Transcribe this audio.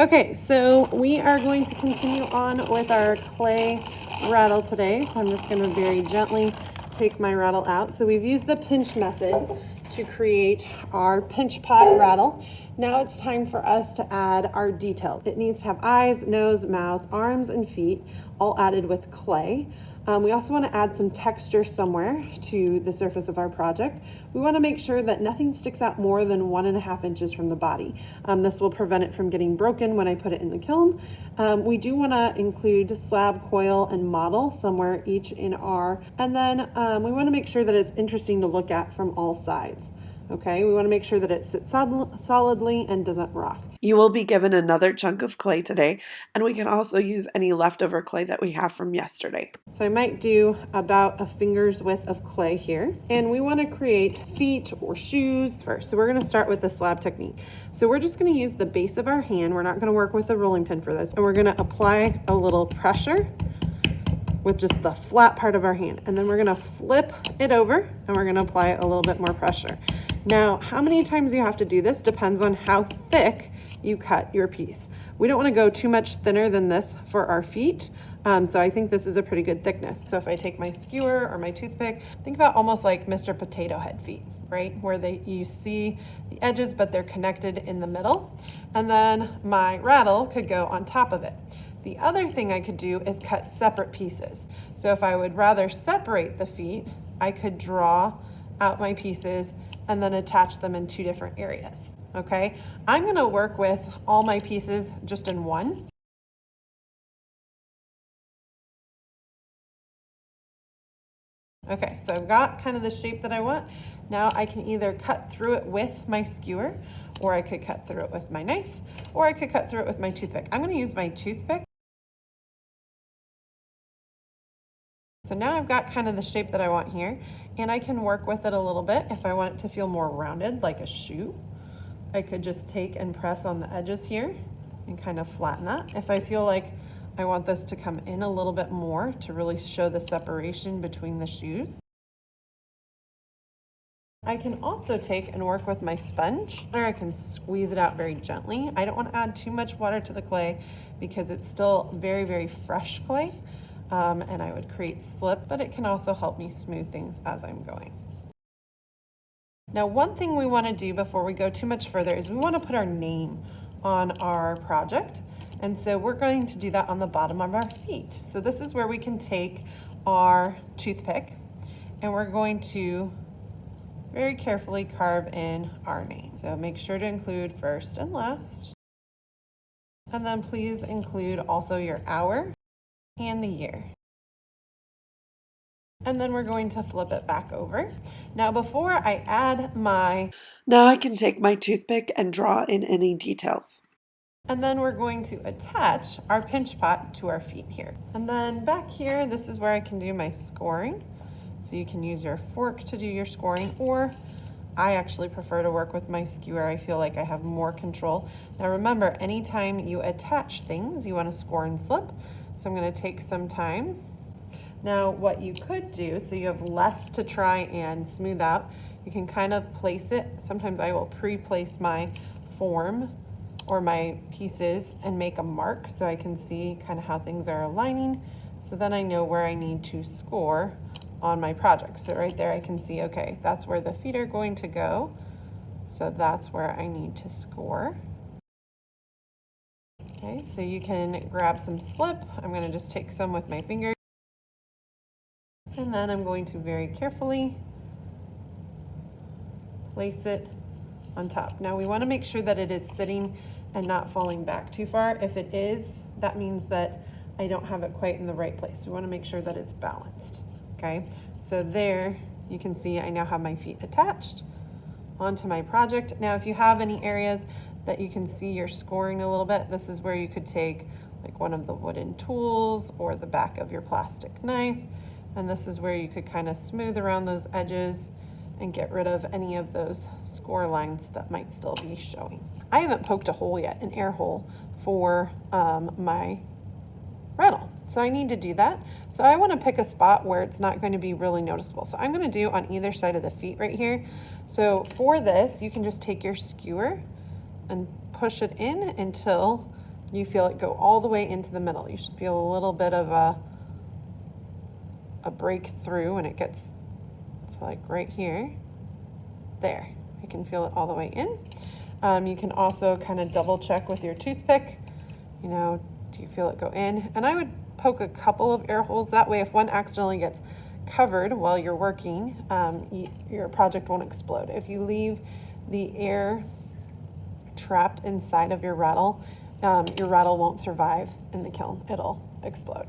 Okay, so we are going to continue on with our clay rattle today. So I'm just going to very gently take my rattle out. So we've used the pinch method to create our pinch pot rattle. Now it's time for us to add our detail. It needs to have eyes, nose, mouth, arms, and feet, all added with clay. We also want to add some texture somewhere to the surface of our project. We want to make sure that nothing sticks out more than 1.5 inches from the body. This will prevent it from getting broken when I put it in the kiln. We do want to include slab, coil, and model somewhere each in our, and then we want to make sure that it's interesting to look at from all sides. Okay, we want to make sure that it sits solidly and doesn't rock. You will be given another chunk of clay today, and we can also use any leftover clay that we have from yesterday. So I might do about a finger's width of clay here. And we want to create feet or shoes first. So we're going to start with the slab technique. So we're just going to use the base of our hand. We're not going to work with a rolling pin for this. And we're going to apply a little pressure with just the flat part of our hand. And then we're going to flip it over and we're going to apply a little bit more pressure. Now, how many times you have to do this depends on how thick you cut your piece. We don't want to go too much thinner than this for our feet. So I think this is a pretty good thickness. So if I take my skewer or my toothpick, think about almost like Mr. Potato Head feet, right? Where you see the edges, but they're connected in the middle. And then my rattle could go on top of it. The other thing I could do is cut separate pieces. So if I would rather separate the feet, I could draw out my pieces and then attach them in 2 different areas. Okay, I'm going to work with all my pieces just in one. Okay, so I've got kind of the shape that I want. Now I can either cut through it with my skewer, or I could cut through it with my knife, or I could cut through it with my toothpick. I'm going to use my toothpick. So now I've got kind of the shape that I want here, and I can work with it a little bit if I want it to feel more rounded, like a shoe. I could just take and press on the edges here and kind of flatten that. If I feel like I want this to come in a little bit more to really show the separation between the shoes. I can also take and work with my sponge, or I can squeeze it out very gently. I don't want to add too much water to the clay because it's still very, very fresh clay, and I would create slip, but it can also help me smooth things as I'm going. Now, one thing we want to do before we go too much further is we want to put our name on our project. And so we're going to do that on the bottom of our feet. So this is where we can take our toothpick and we're going to very carefully carve in our name. So make sure to include first and last. And then please include also your hour and the year. And then we're going to flip it back over. Now before I add Now I can take my toothpick and draw in any details. And then we're going to attach our pinch pot to our feet here. And then back here, this is where I can do my scoring. So you can use your fork to do your scoring, or I actually prefer to work with my skewer. I feel like I have more control. Now remember, anytime you attach things, you want to score and slip. So I'm going to take some time. Now what you could do, so you have less to try and smooth out, you can kind of place it. Sometimes I will pre-place my form or my pieces and make a mark so I can see kind of how things are aligning. So then I know where I need to score on my project. So right there I can see, okay, that's where the feet are going to go. So that's where I need to score. Okay, so you can grab some slip. I'm going to just take some with my fingers. And then I'm going to very carefully place it on top. Now we want to make sure that it is sitting and not falling back too far. If it is, that means that I don't have it quite in the right place. We want to make sure that it's balanced. Okay, so there you can see I now have my feet attached onto my project. Now if you have any areas that you can see you're scoring a little bit, this is where you could take like one of the wooden tools or the back of your plastic knife, and this is where you could kind of smooth around those edges and get rid of any of those score lines that might still be showing. I haven't poked a hole yet, an air hole, for my rattle. So I need to do that. So I want to pick a spot where it's not going to be really noticeable. So I'm going to do on either side of the feet right here. So for this, you can just take your skewer and push it in until you feel it go all the way into the middle. You should feel a little bit of a breakthrough when it gets to like right here. There, I can feel it all the way in. You can also kind of double check with your toothpick, you know, do you feel it go in? And I would poke a couple of air holes. That way if one accidentally gets covered while you're working, your project won't explode. If you leave the air trapped inside of your rattle won't survive in the kiln. It'll explode.